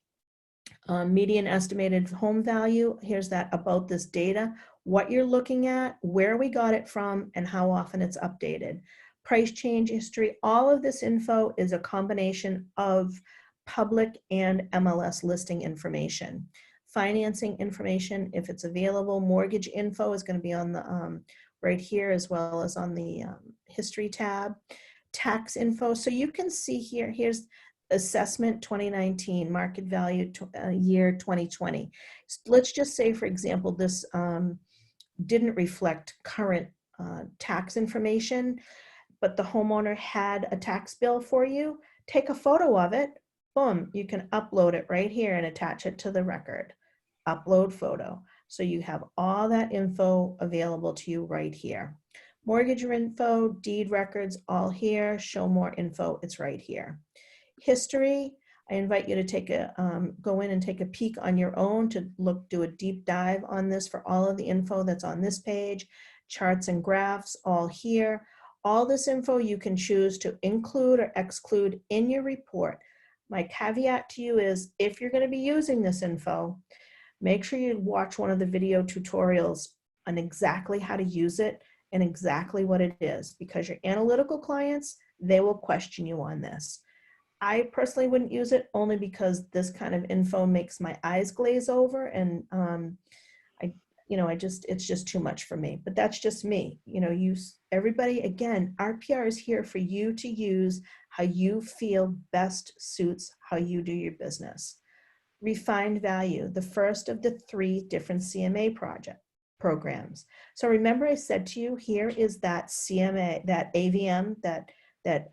Median estimated home value, here's that about this data, what you're looking at, where we got it from, and how often it's updated. Price change history, all of this info is a combination of public and MLS listing information. Financing information, if it's available. Mortgage info is going to be on the right here, as well as on the history tab. Tax info, so you can see here, here's assessment 2019, market value year 2020. Let's just say, for example, this didn't reflect current tax information, but the homeowner had a tax bill for you. Take a photo of it, boom, you can upload it right here and attach it to the record. Upload photo. So you have all that info available to you right here. Mortgage info, deed records, all here. Show more info, it's right here. History, I invite you to take a, go in and take a peek on your own to do a deep dive on this for all of the info that's on this page. Charts and graphs, all here. All this info you can choose to include or exclude in your report. My caveat to you is, if you're going to be using this info, make sure you watch one of the video tutorials on exactly how to use it and exactly what it is, because your analytical clients, they will question you on this. I personally wouldn't use it, only because this kind of info makes my eyes glaze over, and it's just too much for me. But that's just me. You know, everybody, again, RPR is here for you to use how you feel best suits how you do your business. Refined value, the first of the 3 different CMA programs. So remember, I said to you, here is that CMA, that AVM, that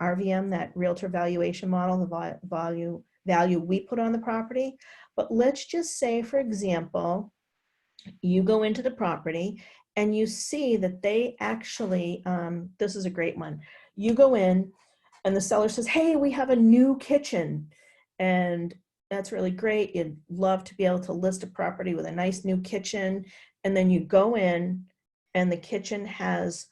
RVM, that realtor valuation model, the value we put on the property. But let's just say, for example, you go into the property and you see that they actually, this is a great one. You go in and the seller says, hey, we have a new kitchen. And that's really great. You'd love to be able to list a property with a nice new kitchen. And then you go in and the kitchen has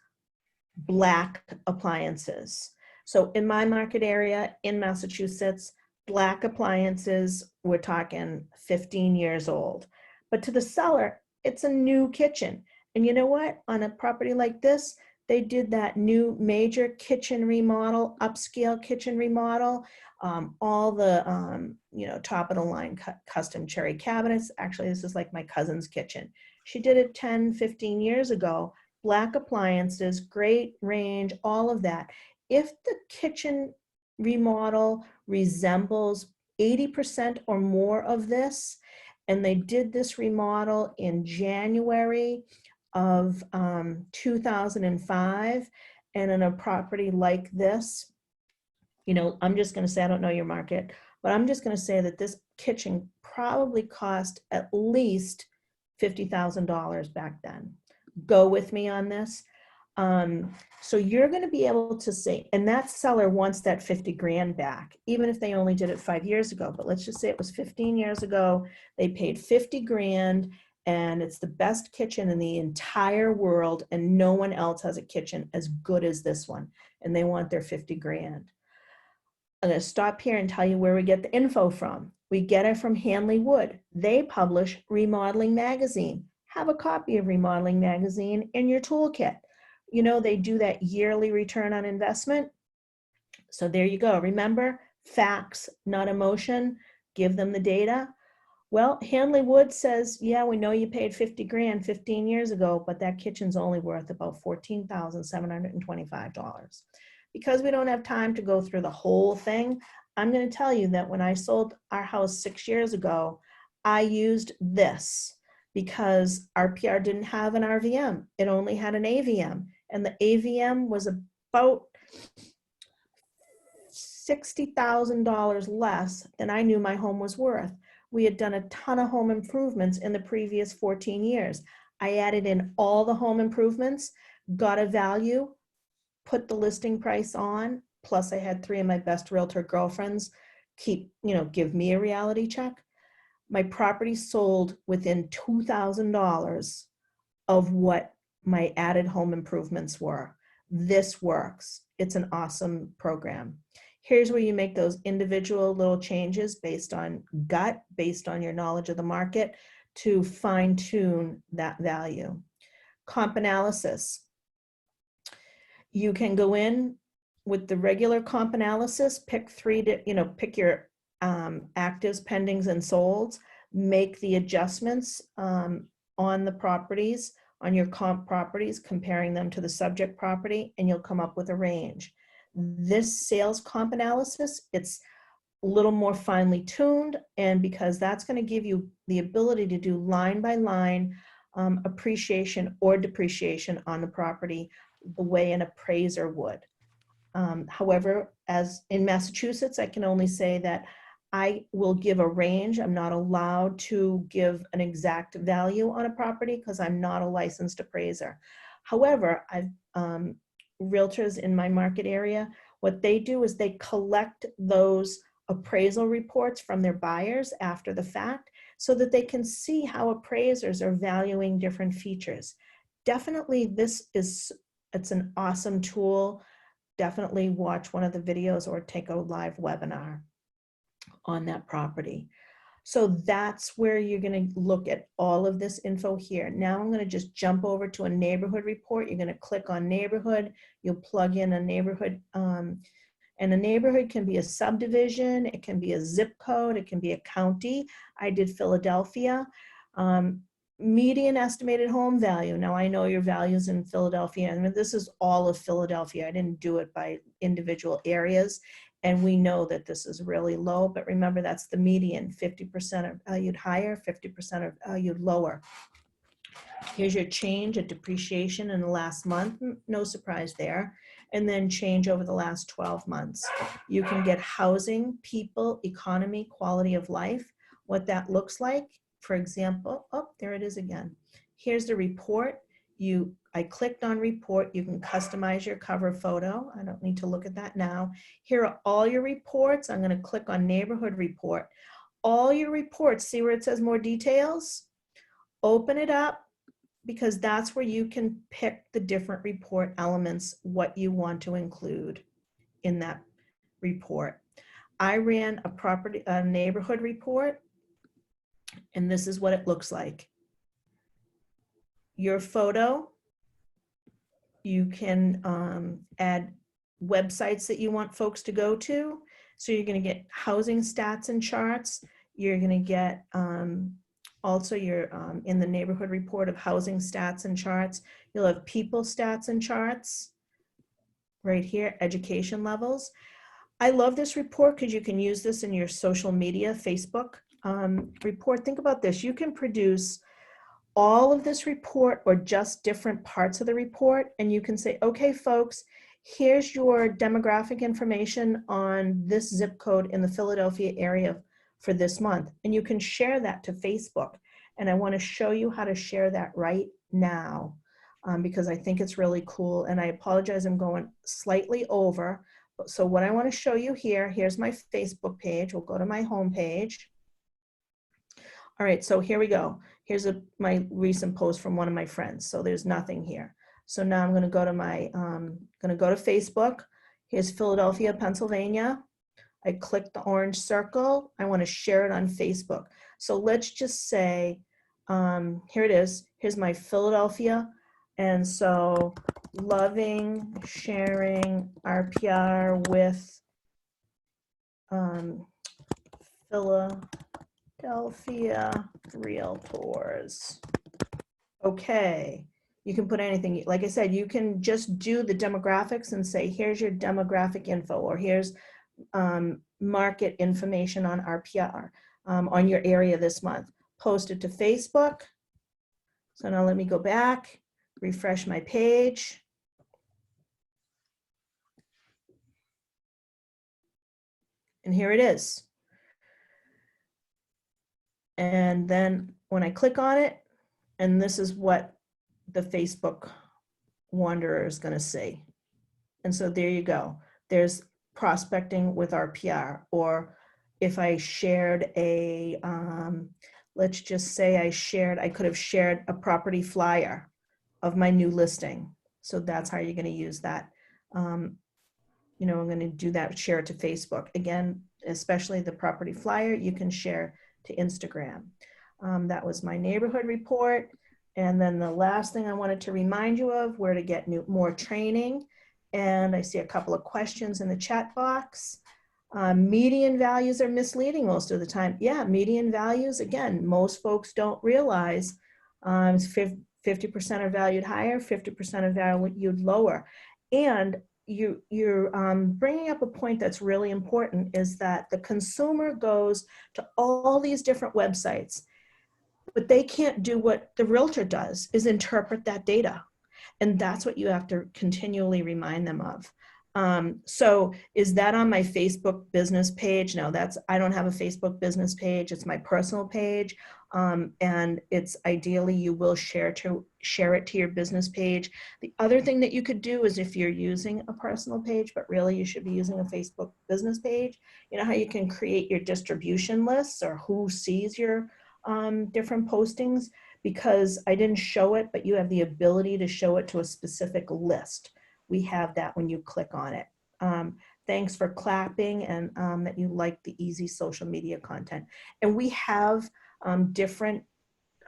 black appliances. So in my market area in Massachusetts, black appliances, we're talking 15 years old. But to the seller, it's a new kitchen. And you know what? On a property like this, they did that new major kitchen remodel, upscale kitchen remodel, all the top of the line custom cherry cabinets. Actually, this is like my cousin's kitchen. She did it 10, 15 years ago. black appliances, great range, all of that. If the kitchen remodel resembles 80% or more of this, and they did this remodel in January of 2005, and in a property like this, you know, I'm just going to say, I don't know your market, but I'm just going to say that this kitchen probably cost at least $50,000 back then. Go with me on this. So you're going to be able to say, and that seller wants that 50 grand back, even if they only did it 5 years ago. But let's just say it was 15 years ago. They paid 50 grand, and it's the best kitchen in the entire world, and no one else has a kitchen as good as this one, and they want their 50 grand. I'm going to stop here and tell you where we get the info from. We get it from Hanley Wood. They publish Remodeling Magazine. Have a copy of Remodeling Magazine in your toolkit. You know, they do that yearly return on investment. So there you go. Remember, facts, not emotion. Give them the data. Well, Hanley Wood says, yeah, we know you paid 50 grand 15 years ago, but that kitchen's only worth about $14,725. Because we don't have time to go through the whole thing, I'm going to tell you that when I sold our house 6 years ago, I used this because RPR didn't have an RVM. It only had an AVM, and the AVM was about $60,000 less than I knew my home was worth. We had done a ton of home improvements in the previous 14 years. I added in all the home improvements, got a value, put the listing price on, plus I had 3 of my best realtor girlfriends give me a reality check. My property sold within $2,000 of what my added home improvements were. This works. It's an awesome program. Here's where you make those individual little changes based on gut, based on your knowledge of the market to fine tune that value. Comp analysis. You can go in with the regular comp analysis, pick pick your actives, pendings, and solds, make the adjustments on the properties, on your comp properties, comparing them to the subject property, and you'll come up with a range. This sales comp analysis, it's a little more finely tuned, and because that's going to give you the ability to do line by line appreciation or depreciation on the property the way an appraiser would. However, as in Massachusetts, I can only say that I will give a range. I'm not allowed to give an exact value on a property because I'm not a licensed appraiser. However, I've realtors in my market area, what they do is they collect those appraisal reports from their buyers after the fact so that they can see how appraisers are valuing different features. Definitely it's an awesome tool. Definitely watch one of the videos or take a live webinar on that property. So that's where you're going to look at all of this info here. Now I'm going to just jump over to a neighborhood report. You're going to click on neighborhood. You'll plug in a neighborhood, and a neighborhood can be a subdivision. It can be a zip code. It can be a county. I did Philadelphia. Median estimated home value. Now I know your values in Philadelphia, and this is all of Philadelphia. I didn't do it by individual areas, and we know that this is really low, but remember that's the median. 50% are valued higher, 50% are valued lower. Here's your change of depreciation in the last month, no surprise there, and then change over the last 12 months. You can get housing, people, economy, quality of life, what that looks like. For example, oh, there it is again. Here's the report. I clicked on report. You can customize your cover photo. I don't need to look at that now. Here are all your reports. I'm going to click on neighborhood report. All your reports, see where it says more details? Open it up, because that's where you can pick the different report elements, what you want to include in that report. I ran a neighborhood report, and this is what it looks like. Your photo, you can add websites that you want folks to go to. So you're going to get housing stats and charts. You're going to get also your in the neighborhood report of housing stats and charts, you'll have people stats and charts right here, education levels. I love this report because you can use this in your social media, Facebook report. Think about this. You can produce all of this report or just different parts of the report, and you can say, okay, folks, here's your demographic information on this zip code in the Philadelphia area for this month. And you can share that to Facebook. And I want to show you how to share that right now because I think it's really cool. And I apologize, I'm going slightly over. So what I want to show you here, here's my Facebook page. We'll go to my home page. All right, so here we go. Here's my recent post from one of my friends. So there's nothing here. So now I'm going to go to my, Facebook. Here's Philadelphia, Pennsylvania. I click the orange circle. I want to share it on Facebook. So let's just say, here it is. Here's my Philadelphia. And so loving sharing RPR with Philadelphia Realtors. Okay, you can put anything. Like I said, you can just do the demographics and say, here's your demographic info, or here's market information on RPR on your area this month. Post it to Facebook. So now let me go back, refresh my page. And here it is. And then when I click on it, and this is what the Facebook Wanderer is going to see. And so there you go. There's prospecting with RPR. Or if I shared a, let's just say I could have shared a property flyer of my new listing. So that's how you're going to use that. I'm going to do that, share it to Facebook. Again, especially the property flyer, you can share to Instagram. That was my neighborhood report. And then the last thing I wanted to remind you of, where to get more training. And I see a couple of questions in the chat box. Median values are misleading most of the time. Yeah, median values, again, most folks don't realize 50% are valued higher, 50% are valued lower. And you're bringing up a point that's really important, is that the consumer goes to all these different websites, but they can't do what the realtor does, is interpret that data. And that's what you have to continually remind them of. So is that on my Facebook business page? No, I don't have a Facebook business page. It's my personal page. And it's ideally you will share it to your business page. The other thing that you could do is, if you're using a personal page, but really you should be using a Facebook business page, you know how you can create your distribution lists, or who sees your different postings. Because I didn't show it, but you have the ability to show it to a specific list. We have that when you click on it. Thanks for clapping, and that you like the easy social media content. And we have different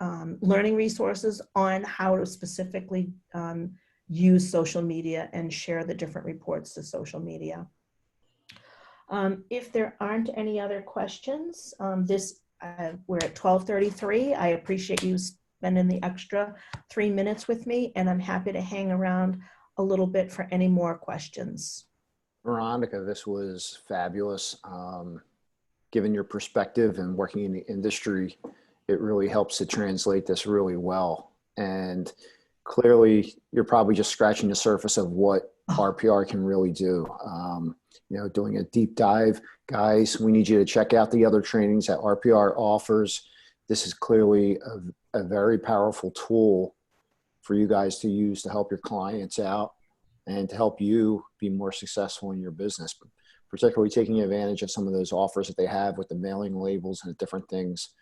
learning resources on how to specifically use social media and share the different reports to social media. If there aren't any other questions, we're at 12:33. I appreciate you spending the extra 3 minutes with me, and I'm happy to hang around a little bit for any more questions. Veronica, this was fabulous. Given your perspective and working in the industry, it really helps to translate this really well. And clearly, you're probably just scratching the surface of what RPR can really do. Doing a deep dive. Guys, we need you to check out the other trainings that RPR offers. This is clearly a very powerful tool for you guys to use to help your clients out and to help you be more successful in your business, particularly taking advantage of some of those offers that they have with the mailing labels and the different things.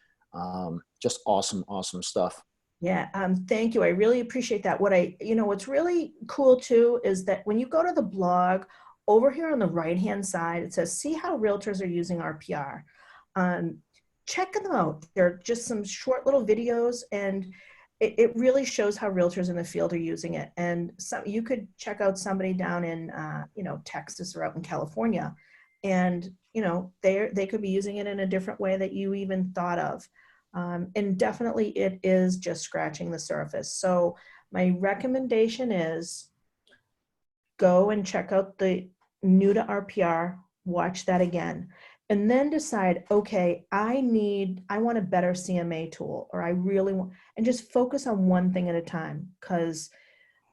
Just awesome, awesome stuff. Yeah, thank you. I really appreciate that. What's really cool too is that when you go to the blog, over here on the right-hand side, it says, see how realtors are using RPR. Check them out. They're just some short little videos, and it really shows how realtors in the field are using it. And you could check out somebody down in, Texas or out in California, and, they could be using it in a different way that you even thought of. And definitely it is just scratching the surface. So my recommendation is go and check out the new to RPR, watch that again, and then decide, okay, I want a better CMA tool, or I really want, and just focus on one thing at a time, because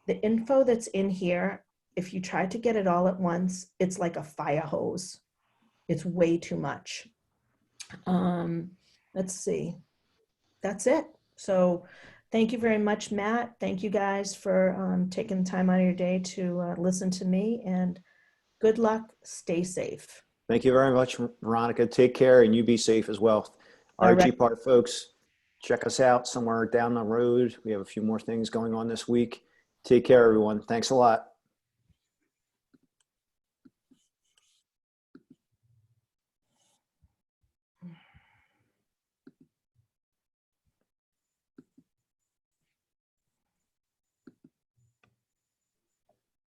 the info that's in here, if you try to get it all at once, it's like a fire hose. It's way too much. Let's see. That's it. So thank you very much, Matt. Thank you guys for taking the time out of your day to listen to me, and good luck. Stay safe. Thank you very much, Veronica. Take care, and you be safe as well. All right, right. GPAR folks, check us out somewhere down the road. We have a few more things going on this week. Take care, everyone. Thanks a lot.